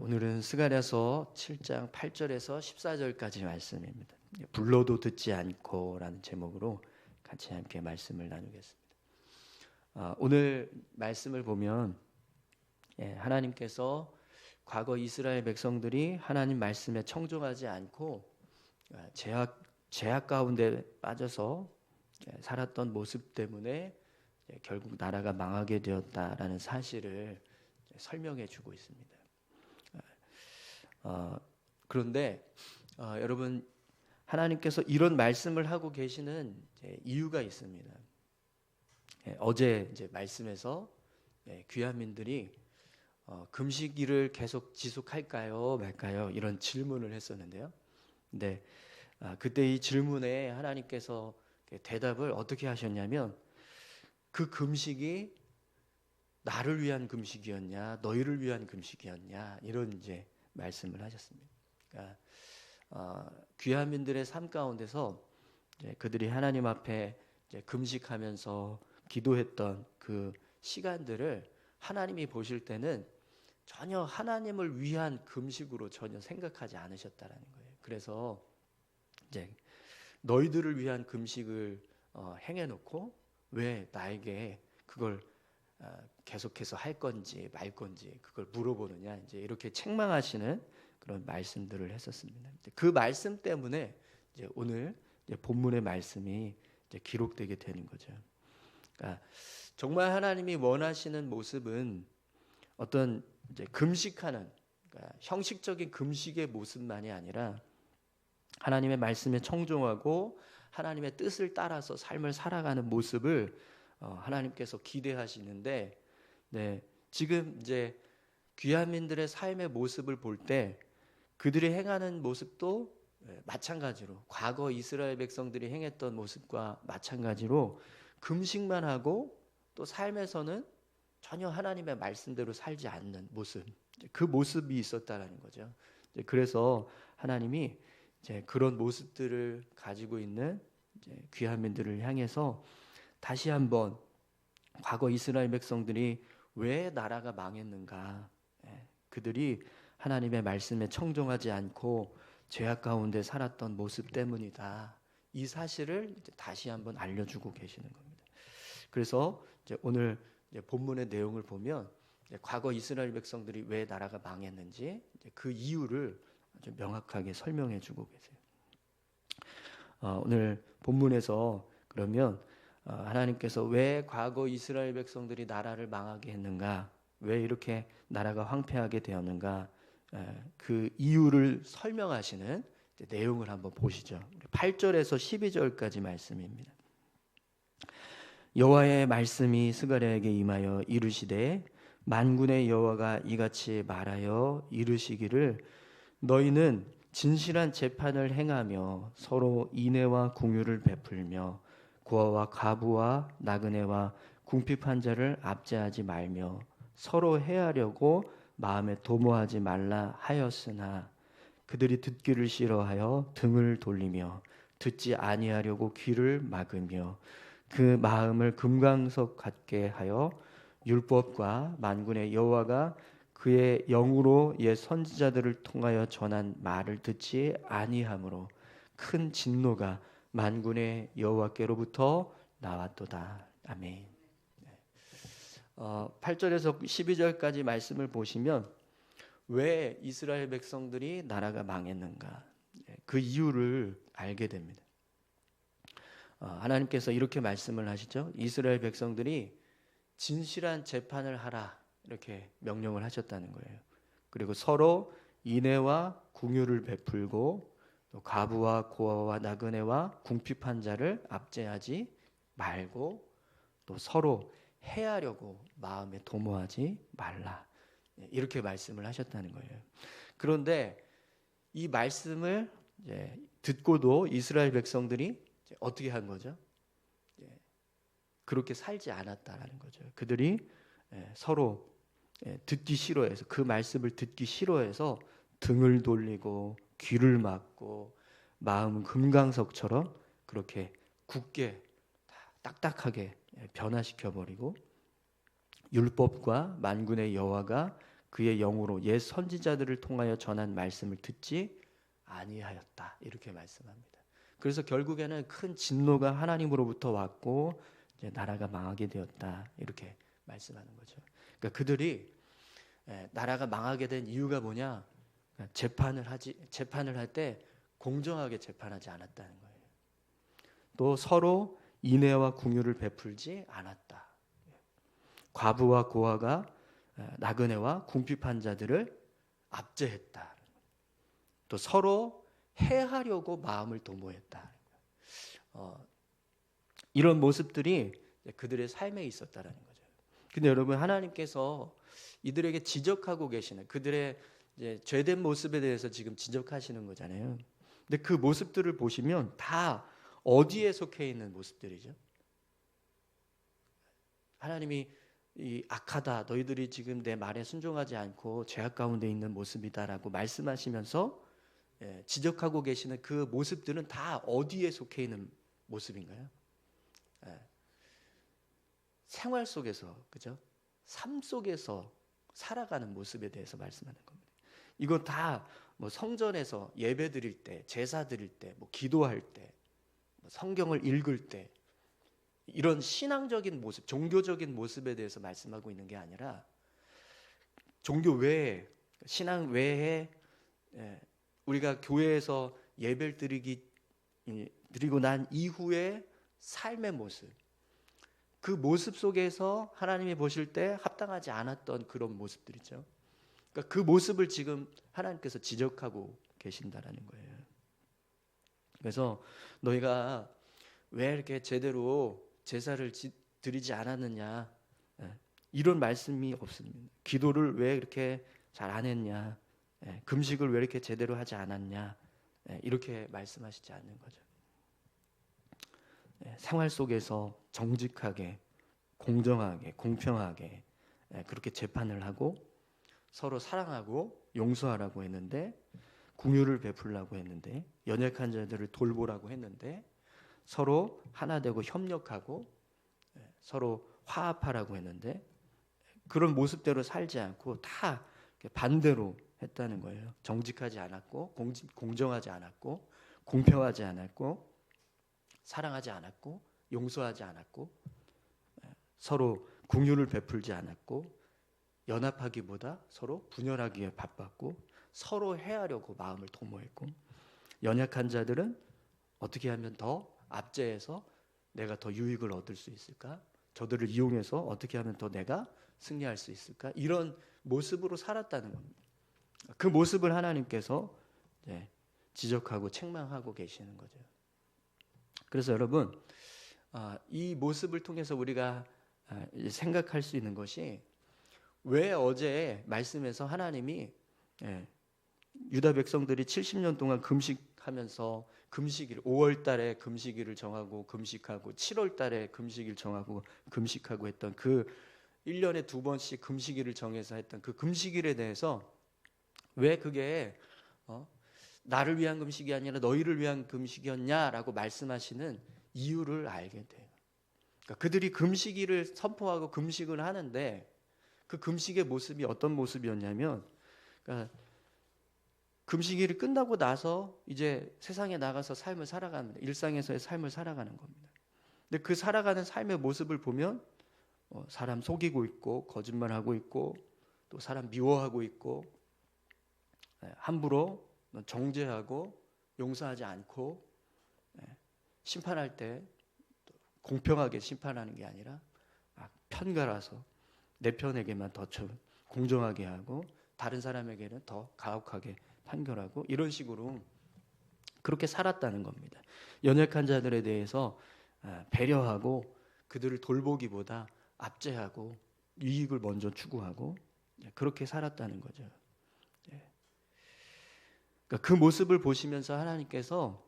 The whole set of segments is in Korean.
오늘은 스가랴서 7장 8절에서 14절까지 말씀입니다. 불러도 듣지 않고라는 제목으로 같이 함께 말씀을 나누겠습니다. 오늘 말씀을 보면 하나님께서 과거 이스라엘 백성들이 하나님 말씀에 청종하지 않고 죄악 가운데 빠져서 살았던 모습 때문에 결국 나라가 망하게 되었다라는 사실을 설명해 주고 있습니다. 그런데 여러분, 하나님께서 이런 말씀을 하고 계시는 이유가 있습니다. 어제 이제 말씀에서 귀한민들이 금식일을 계속 지속할까요 말까요 이런 질문을 했었는데요. 근데 그때 이 질문에 하나님께서 대답을 어떻게 하셨냐면, 그 금식이 나를 위한 금식이었냐 너희를 위한 금식이었냐 이런 이제 말씀을 하셨습니다. 그러니까 귀한민들의 삶 가운데서 이제 그들이 하나님 앞에 이제 금식하면서 기도했던 그 시간들을 하나님이 보실 때는 전혀 하나님을 위한 금식으로 전혀 생각하지 않으셨다라는 거예요. 그래서 이제 너희들을 위한 금식을 행해놓고 왜 나에게 그걸 계속해서 할 건지 말 건지 그걸 물어보느냐, 이제 이렇게 책망하시는 그런 말씀들을 했었습니다. 그 말씀 때문에 이제 오늘 이제 본문의 말씀이 이제 기록되게 되는 거죠. 그러니까 정말 하나님이 원하시는 모습은 어떤 이제 금식하는, 그러니까 형식적인 금식의 모습만이 아니라 하나님의 말씀에 청종하고 하나님의 뜻을 따라서 삶을 살아가는 모습을 하나님께서 기대하시는데, 지금 이제 귀한민들의 삶의 모습을 볼 때 그들이 행하는 모습도 마찬가지로 과거 이스라엘 백성들이 행했던 모습과 마찬가지로 금식만 하고 또 삶에서는 전혀 하나님의 말씀대로 살지 않는 모습, 그 모습이 있었다라는 거죠. 그래서 하나님이 이제 그런 모습들을 가지고 있는 이제 귀한민들을 향해서 다시 한번 과거 이스라엘 백성들이 왜 나라가 망했는가, 그들이 하나님의 말씀에 청종하지 않고 죄악 가운데 살았던 모습 때문이다, 이 사실을 이제 다시 한번 알려주고 계시는 겁니다. 그래서 이제 오늘 이제 본문의 내용을 보면 과거 이스라엘 백성들이 왜 나라가 망했는지 그 이유를 아주 명확하게 설명해 주고 계세요. 오늘 본문에서 그러면 하나님께서 왜 과거 이스라엘 백성들이 나라를 망하게 했는가, 왜 이렇게 나라가 황폐하게 되었는가, 그 이유를 설명하시는 내용을 한번 보시죠. 8절에서 12절까지 말씀입니다. 여호와의 말씀이 스가랴에게 임하여 이르시되, 만군의 여호와가 이같이 말하여 이르시기를, 너희는 진실한 재판을 행하며 서로 인애와 공유를 베풀며 고아와 과부와 나그네와 궁핍한 자를 압제하지 말며 서로 해하려고 마음에 도모하지 말라 하였으나, 그들이 듣기를 싫어하여 등을 돌리며 듣지 아니하려고 귀를 막으며 그 마음을 금강석 같게 하여 율법과 만군의 여호와가 그의 영으로 옛 선지자들을 통하여 전한 말을 듣지 아니하므로 큰 진노가 만군의 여호와께로부터 나왔도다. 아멘. 8절에서 12절까지 말씀을 보시면 왜 이스라엘 백성들이 나라가 망했는가, 그 이유를 알게 됩니다. 하나님께서 이렇게 말씀을 하시죠. 이스라엘 백성들이 진실한 재판을 하라, 이렇게 명령을 하셨다는 거예요. 그리고 서로 인애와 공유를 베풀고 또 과부와 고아와 나그네와 궁핍한 자를 압제하지 말고 또 서로 해하려고 마음에 도모하지 말라, 이렇게 말씀을 하셨다는 거예요. 그런데 이 말씀을 이제 듣고도 이스라엘 백성들이 이제 어떻게 한 거죠? 그렇게 살지 않았다라는 거죠. 그들이 서로 듣기 싫어해서, 그 말씀을 듣기 싫어해서 등을 돌리고 귀를 막고 마음은 금강석처럼 그렇게 굳게 딱딱하게 변화시켜버리고 율법과 만군의 여호와가 그의 영으로 옛 선지자들을 통하여 전한 말씀을 듣지 아니하였다. 이렇게 말씀합니다. 그래서 결국에는 큰 진노가 하나님으로부터 왔고 이제 나라가 망하게 되었다. 이렇게 말씀하는 거죠. 그러니까 그들이 나라가 망하게 된 이유가 뭐냐? 재판을 할 때 공정하게 재판하지 않았다는 거예요. 또 서로 인애와 긍휼을 베풀지 않았다. 과부와 고아가 나그네와 궁핍한 자들을 압제했다. 또 서로 해하려고 마음을 도모했다. 이런 모습들이 그들의 삶에 있었다라는 거죠. 근데 여러분, 하나님께서 이들에게 지적하고 계시는 그들의 이제 죄된 모습에 대해서 지금 지적하시는 거잖아요. 근데 그 모습들을 보시면 다 어디에 속해 있는 모습들이죠? 하나님이 이 악하다, 너희들이 지금 내 말에 순종하지 않고 죄악 가운데 있는 모습이다라고 말씀하시면서 지적하고 계시는 그 모습들은 다 어디에 속해 있는 모습인가요? 생활 속에서, 그죠? 삶 속에서 살아가는 모습에 대해서 말씀하는 겁니다. 이거 다 뭐 성전에서 예배 드릴 때, 제사 드릴 때, 뭐 기도할 때, 뭐 성경을 읽을 때, 이런 신앙적인 모습, 종교적인 모습에 대해서 말씀하고 있는 게 아니라 종교 외에, 신앙 외에 우리가 교회에서 예배를 드리고 난 이후의 삶의 모습, 그 모습 속에서 하나님이 보실 때 합당하지 않았던 그런 모습들이죠. 그러니까 그 모습을 지금 하나님께서 지적하고 계신다라는 거예요. 그래서 너희가 왜 이렇게 제대로 제사를 드리지 않았느냐, 이런 말씀이 없습니다. 기도를 왜 이렇게 잘 안 했냐, 금식을 왜 이렇게 제대로 하지 않았냐, 이렇게 말씀하시지 않는 거죠. 생활 속에서 정직하게, 공정하게, 공평하게 그렇게 재판을 하고 서로 사랑하고 용서하라고 했는데, 긍휼을 베풀라고 했는데, 연약한 자들을 돌보라고 했는데, 서로 하나 되고 협력하고 서로 화합하라고 했는데 그런 모습대로 살지 않고 다 반대로 했다는 거예요. 정직하지 않았고, 공정하지 않았고, 공평하지 않았고, 사랑하지 않았고, 용서하지 않았고, 서로 긍휼을 베풀지 않았고, 연합하기보다 서로 분열하기에 바빴고, 서로 해하려고 마음을 도모했고, 연약한 자들은 어떻게 하면 더 압제해서 내가 더 유익을 얻을 수 있을까? 저들을 이용해서 어떻게 하면 더 내가 승리할 수 있을까? 이런 모습으로 살았다는 겁니다. 그 모습을 하나님께서 지적하고 책망하고 계시는 거죠. 그래서 여러분, 이 모습을 통해서 우리가 생각할 수 있는 것이, 왜 어제 말씀에서 하나님이 유다 백성들이 70년 동안 금식하면서 금식일 5월 달에 금식일을 정하고 금식하고 7월 달에 금식일 정하고 금식하고 했던 그 1년에 2번씩 금식일을 정해서 했던 그 금식일에 대해서 왜 그게 나를 위한 금식이 아니라 너희를 위한 금식이었냐라고 말씀하시는 이유를 알게 돼요. 그러니까 그들이 금식일을 선포하고 금식을 하는데 그 금식의 모습이 어떤 모습이었냐면, 그러니까 금식일이 끝나고 나서 이제 세상에 나가서 삶을 살아가는, 일상에서의 삶을 살아가는 겁니다. 근데 그 살아가는 삶의 모습을 보면 사람 속이고 있고, 거짓말하고 있고, 또 사람 미워하고 있고, 함부로 정죄하고 용서하지 않고, 심판할 때 공평하게 심판하는 게 아니라 편갈아서 내 편에게만 더 공정하게 하고 다른 사람에게는 더 가혹하게 판결하고, 이런 식으로 그렇게 살았다는 겁니다. 연약한 자들에 대해서 배려하고 그들을 돌보기보다 압제하고 이익을 먼저 추구하고 그렇게 살았다는 거죠. 그러니까 그 모습을 보시면서 하나님께서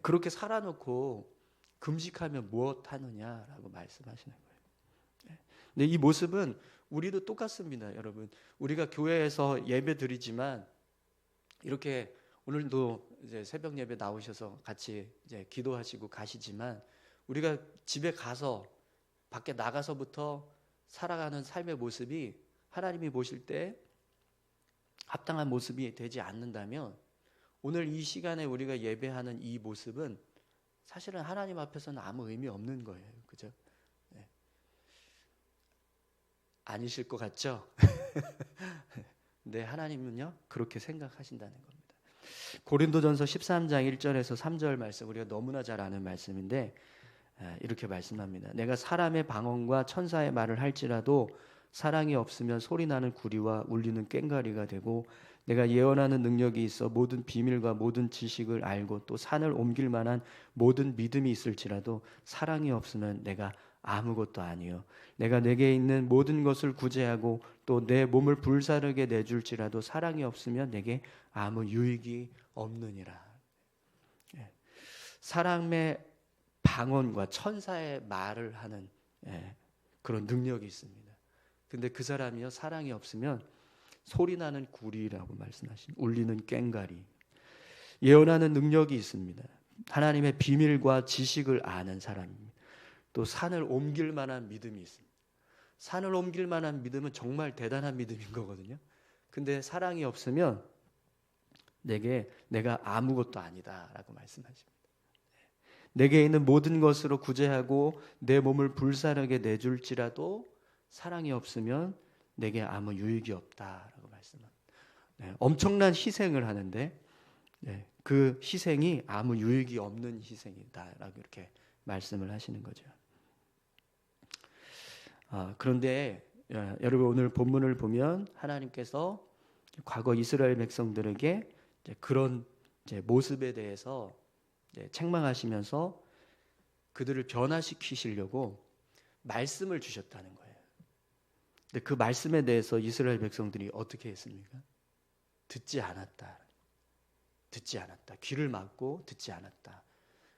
그렇게 살아놓고 금식하면 무엇 하느냐라고 말씀하시는 거예요. 근데 이 모습은 우리도 똑같습니다, 여러분. 우리가 교회에서 예배 드리지만 이렇게 오늘도 이제 새벽 예배 나오셔서 같이 이제 기도하시고 가시지만, 우리가 집에 가서 밖에 나가서부터 살아가는 삶의 모습이 하나님이 보실 때 합당한 모습이 되지 않는다면 오늘 이 시간에 우리가 예배하는 이 모습은 사실은 하나님 앞에서는 아무 의미 없는 거예요. 그죠? 네. 아니실 것 같죠? 근데 하나님은요, 그렇게 생각하신다는 겁니다. 고린도전서 13장 1절에서 3절 말씀, 우리가 너무나 잘 아는 말씀인데 이렇게 말씀합니다. 내가 사람의 방언과 천사의 말을 할지라도 사랑이 없으면 소리나는 구리와 울리는 꽹과리가 되고, 내가 예언하는 능력이 있어 모든 비밀과 모든 지식을 알고 또 산을 옮길 만한 모든 믿음이 있을지라도 사랑이 없으면 내가 아무것도 아니요, 내가 내게 있는 모든 것을 구제하고 또 내 몸을 불사르게 내줄지라도 사랑이 없으면 내게 아무 유익이 없느니라. 사람의 방언과 천사의 말을 하는 그런 능력이 있습니다. 근데 그 사람이요, 사랑이 없으면 소리나는 구리라고 말씀하신, 울리는 꽹과리. 예언하는 능력이 있습니다. 하나님의 비밀과 지식을 아는 사람입니다. 또 산을 옮길 만한 믿음이 있습니다. 산을 옮길 만한 믿음은 정말 대단한 믿음인 거거든요. 근데 사랑이 없으면 내가 아무것도 아니다라고 말씀하십니다. 내게 있는 모든 것으로 구제하고 내 몸을 불사르게 내줄지라도 사랑이 없으면 내게 아무 유익이 없다라고 말씀합니다. 엄청난 희생을 하는데 그 희생이 아무 유익이 없는 희생이다라고 이렇게 말씀을 하시는 거죠. 그런데 여러분, 오늘 본문을 보면 하나님께서 과거 이스라엘 백성들에게 그런 모습에 대해서 책망하시면서 그들을 변화시키시려고 말씀을 주셨다는 거예요. 근데 그 말씀에 대해서 이스라엘 백성들이 어떻게 했습니까? 듣지 않았다. 듣지 않았다. 귀를 막고 듣지 않았다.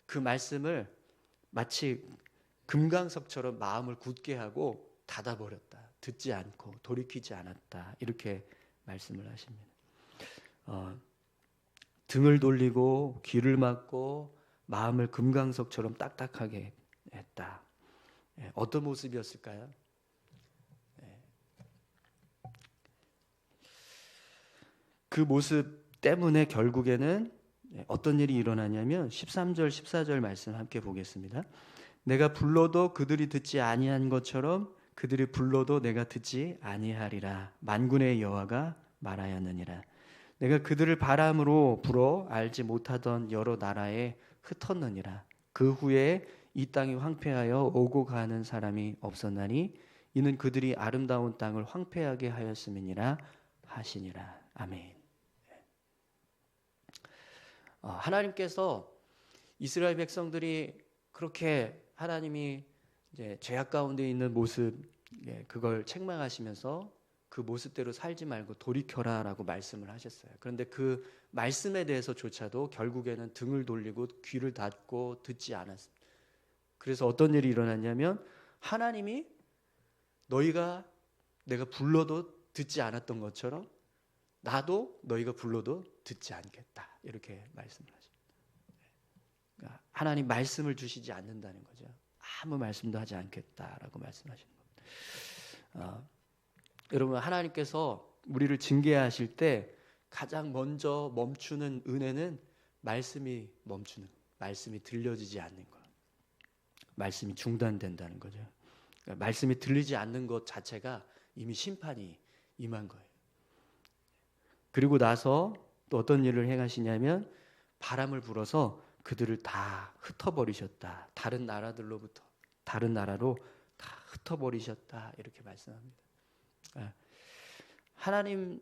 그 말씀을 마치 금강석처럼 마음을 굳게 하고 닫아버렸다. 듣지 않고 돌이키지 않았다. 이렇게 말씀을 하십니다. 등을 돌리고 귀를 막고 마음을 금강석처럼 딱딱하게 했다. 어떤 모습이었을까요? 그 모습 때문에 결국에는 어떤 일이 일어나냐면 13절 14절 말씀 함께 보겠습니다. 내가 불러도 그들이 듣지 아니한 것처럼 그들이 불러도 내가 듣지 아니하리라. 만군의 여호와가 말하였느니라. 내가 그들을 바람으로 불어 알지 못하던 여러 나라에 흩었느니라. 그 후에 이 땅이 황폐하여 오고 가는 사람이 없었나니 이는 그들이 아름다운 땅을 황폐하게 하였음이니라 하시니라. 아멘. 하나님께서 이스라엘 백성들이 그렇게 하나님이 이제 죄악 가운데 있는 모습, 그걸 책망하시면서 그 모습대로 살지 말고 돌이켜라라고 말씀을 하셨어요. 그런데 그 말씀에 대해서조차도 결국에는 등을 돌리고 귀를 닫고 듣지 않았습니다. 그래서 어떤 일이 일어났냐면 하나님이 내가 불러도 듣지 않았던 것처럼 나도 너희가 불러도 듣지 않겠다. 이렇게 말씀을 하십니다. 그러니까 하나님 말씀을 주시지 않는다는 거죠. 아무 말씀도 하지 않겠다라고 말씀하시는 겁니다. 여러분, 하나님께서 우리를 징계하실 때 가장 먼저 멈추는 은혜는 말씀이 멈추는, 말씀이 들려지지 않는 것, 말씀이 중단된다는 거죠. 그러니까 말씀이 들리지 않는 것 자체가 이미 심판이 임한 거예요. 그리고 나서 또 어떤 일을 행하시냐면 바람을 불어서 그들을 다 흩어버리셨다. 다른 나라들로부터 다른 나라로 다 흩어버리셨다. 이렇게 말씀합니다. 하나님의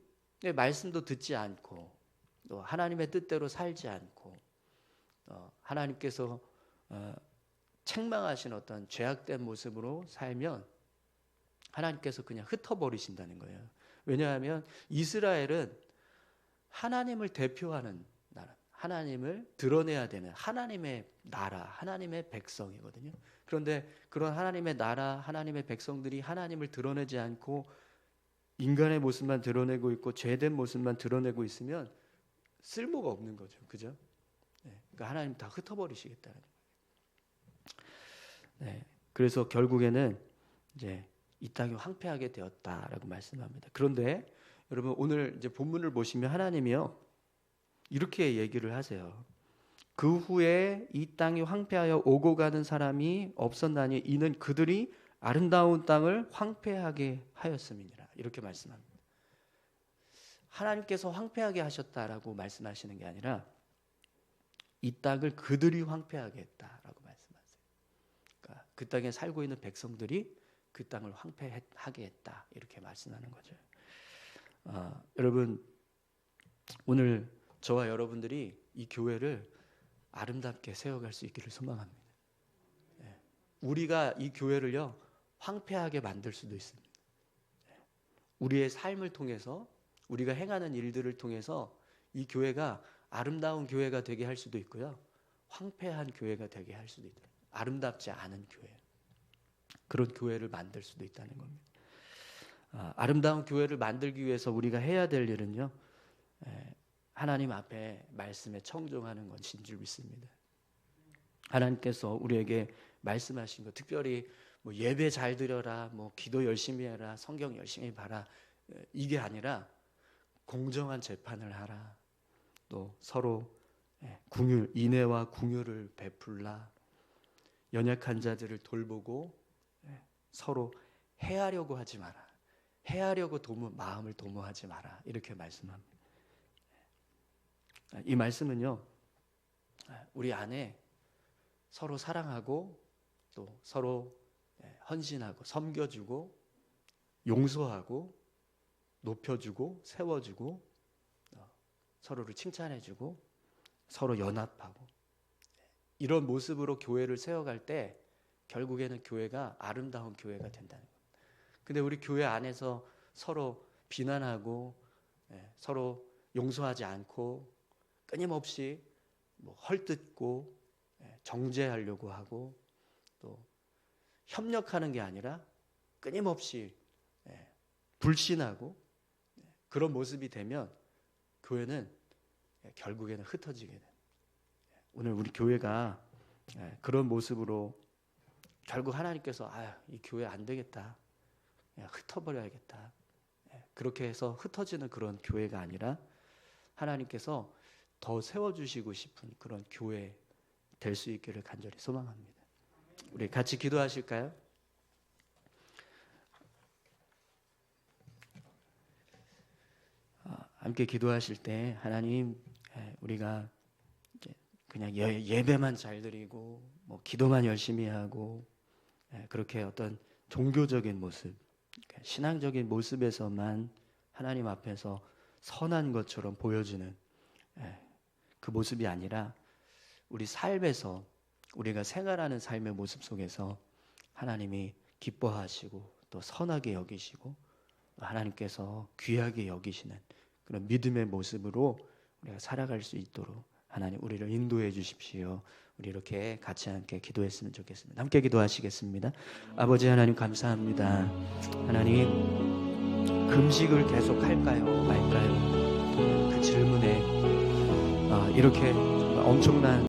말씀도 듣지 않고 또 하나님의 뜻대로 살지 않고 하나님께서 책망하신 어떤 죄악된 모습으로 살면 하나님께서 그냥 흩어버리신다는 거예요. 왜냐하면 이스라엘은 하나님을 대표하는 나라, 하나님을 드러내야 되는 하나님의 나라, 하나님의 백성이거든요. 그런데 그런 하나님의 나라, 하나님의 백성들이 하나님을 드러내지 않고 인간의 모습만 드러내고 있고 죄된 모습만 드러내고 있으면 쓸모가 없는 거죠. 그죠? 그러니까 하나님 다 흩어버리시겠다는 거예요. 그래서 결국에는 이제 이 땅이 황폐하게 되었다라고 말씀합니다. 그런데 여러분 오늘 이제 본문을 보시면 하나님이요 이렇게 얘기를 하세요. 그 후에 이 땅이 황폐하여 오고 가는 사람이 없었나니 이는 그들이 아름다운 땅을 황폐하게 하였음이니라. 이렇게 말씀합니다. 하나님께서 황폐하게 하셨다라고 말씀하시는 게 아니라 이 땅을 그들이 황폐하게 했다라고 말씀하세요. 그러니까 그 땅에 살고 있는 백성들이 그 땅을 황폐하게 했다. 이렇게 말씀하는 거죠. 여러분 오늘 저와 여러분들이 이 교회를 아름답게 세워갈 수 있기를 소망합니다. 우리가 이 교회를요 황폐하게 만들 수도 있습니다. 우리의 삶을 통해서 우리가 행하는 일들을 통해서 이 교회가 아름다운 교회가 되게 할 수도 있고요, 황폐한 교회가 되게 할 수도 있다. 아름답지 않은 교회, 그런 교회를 만들 수도 있다는 겁니다. 아름다운 교회를 만들기 위해서 우리가 해야 될 일은요, 하나님 앞에 말씀에 청종하는 것인 줄 믿습니다. 하나님께서 우리에게 말씀하신 것, 특별히 뭐 예배 잘 드려라, 뭐 기도 열심히 해라, 성경 열심히 봐라, 이게 아니라 공정한 재판을 하라, 또 서로 궁율, 인애와 궁율을 베풀라, 연약한 자들을 돌보고 서로 해하려고 하지 마라, 해하려고 마음을 도모하지 마라, 이렇게 말씀합니다. 이 말씀은요, 우리 안에 서로 사랑하고 또 서로 헌신하고 섬겨주고 용서하고 높여주고 세워주고 서로를 칭찬해주고 서로 연합하고 이런 모습으로 교회를 세워갈 때 결국에는 교회가 아름다운 교회가 된다는 겁니다. 근데 우리 교회 안에서 서로 비난하고 서로 용서하지 않고 끊임없이 뭐 헐뜯고 정죄하려고 하고 또 협력하는 게 아니라 끊임없이 불신하고 그런 모습이 되면 교회는 결국에는 흩어지게 됩니다. 오늘 우리 교회가 그런 모습으로 결국 하나님께서 이 교회 안 되겠다, 흩어버려야겠다, 그렇게 해서 흩어지는 그런 교회가 아니라 하나님께서 더 세워주시고 싶은 그런 교회 될 수 있기를 간절히 소망합니다. 우리 같이 기도하실까요? 함께 기도하실 때 하나님, 우리가 그냥 예배만 잘 드리고 뭐 기도만 열심히 하고 그렇게 어떤 종교적인 모습, 신앙적인 모습에서만 하나님 앞에서 선한 것처럼 보여지는 그 모습이 아니라 우리 삶에서 우리가 생활하는 삶의 모습 속에서 하나님이 기뻐하시고 또 선하게 여기시고 하나님께서 귀하게 여기시는 그런 믿음의 모습으로 우리가 살아갈 수 있도록 하나님 우리를 인도해 주십시오. 우리 이렇게 같이 함께 기도했으면 좋겠습니다. 함께 기도하시겠습니다. 아버지 하나님 감사합니다. 하나님, 금식을 계속 할까요 말까요? 그 질문에 이렇게 정말 엄청난